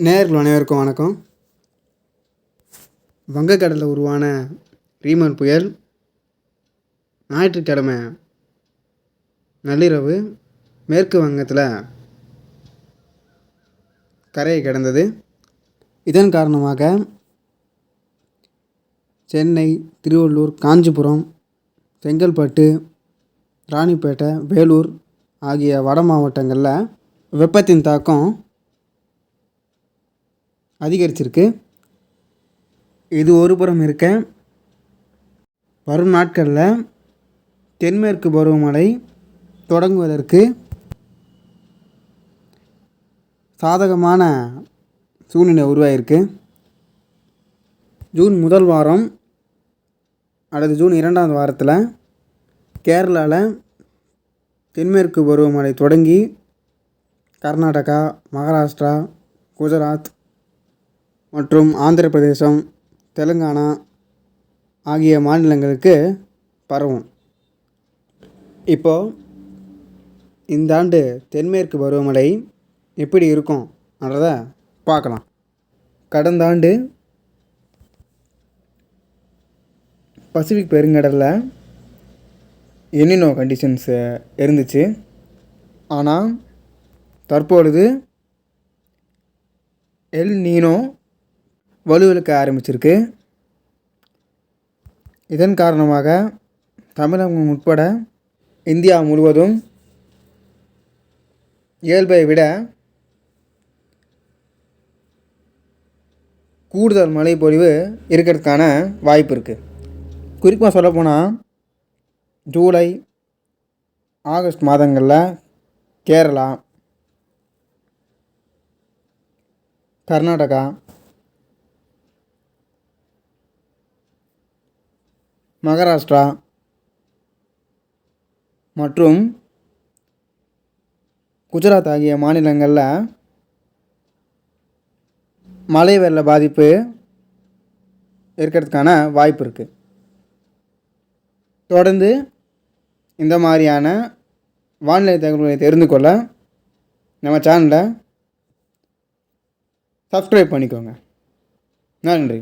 நேயர்கள் அனைவருக்கும் வணக்கம். வங்கக்கடலில் உருவான ரீமன் புயல் ஞாயிற்றுக்கிழமை நள்ளிரவு மேற்கு வங்கத்தில் கரையை கடந்தது. இதன் காரணமாக சென்னை, திருவள்ளூர், காஞ்சிபுரம், செங்கல்பட்டு, ராணிப்பேட்டை, வேலூர் ஆகிய வட மாவட்டங்களில் வெப்பத்தின் தாக்கம் அதிகரிச்சிருக்கு. இது ஒரு புறம் இருக்க, வரும் நாட்களில் தென்மேற்கு பருவமழை தொடங்குவதற்கு சாதகமான சூழ்நிலை உருவாகிருக்கு. ஜூன் முதல் வாரம் அல்லது ஜூன் 2வது வாரத்தில் கேரளாவில் தென்மேற்கு பருவமழை தொடங்கி கர்நாடகா, மகாராஷ்டிரா, குஜராத் மற்றும் ஆந்திர பிரதேசம், தெலுங்கானா ஆகிய மாநிலங்களுக்கு பரவும். இப்போது இந்த ஆண்டு தென்மேற்கு பருவமழை எப்படி இருக்கும் அப்படின்றத பார்க்கலாம். கடந்த ஆண்டு பசிபிக் பெருங்கடலில் எல்னினோ கண்டிஷன்ஸ் இருந்துச்சு. ஆனால் தற்பொழுது எல் நீனோ வலுவிழக்க ஆரம்பிச்சிருக்கு. இதன் காரணமாக தமிழகம் உட்பட இந்தியா முழுவதும் இயல்பை விட கூடுதல் மழை பொழிவு இருக்கிறதுக்கான வாய்ப்பு இருக்குது. குறிப்பாக சொல்லப்போனால் ஜூலை, ஆகஸ்ட் மாதங்களில் கேரளா, கர்நாடகா, மகாராஷ்டிரா மற்றும் குஜராத் ஆகிய மாநிலங்களில் மழை வெள்ள பாதிப்பு இருக்கிறதுக்கான வாய்ப்பு இருக்குது. தொடர்ந்து இந்த மாதிரியான வானிலை தகவல்களை தெரிந்து கொள்ள நம்ம சேனலை சப்ஸ்கிரைப் பண்ணிக்கோங்க. நன்றி.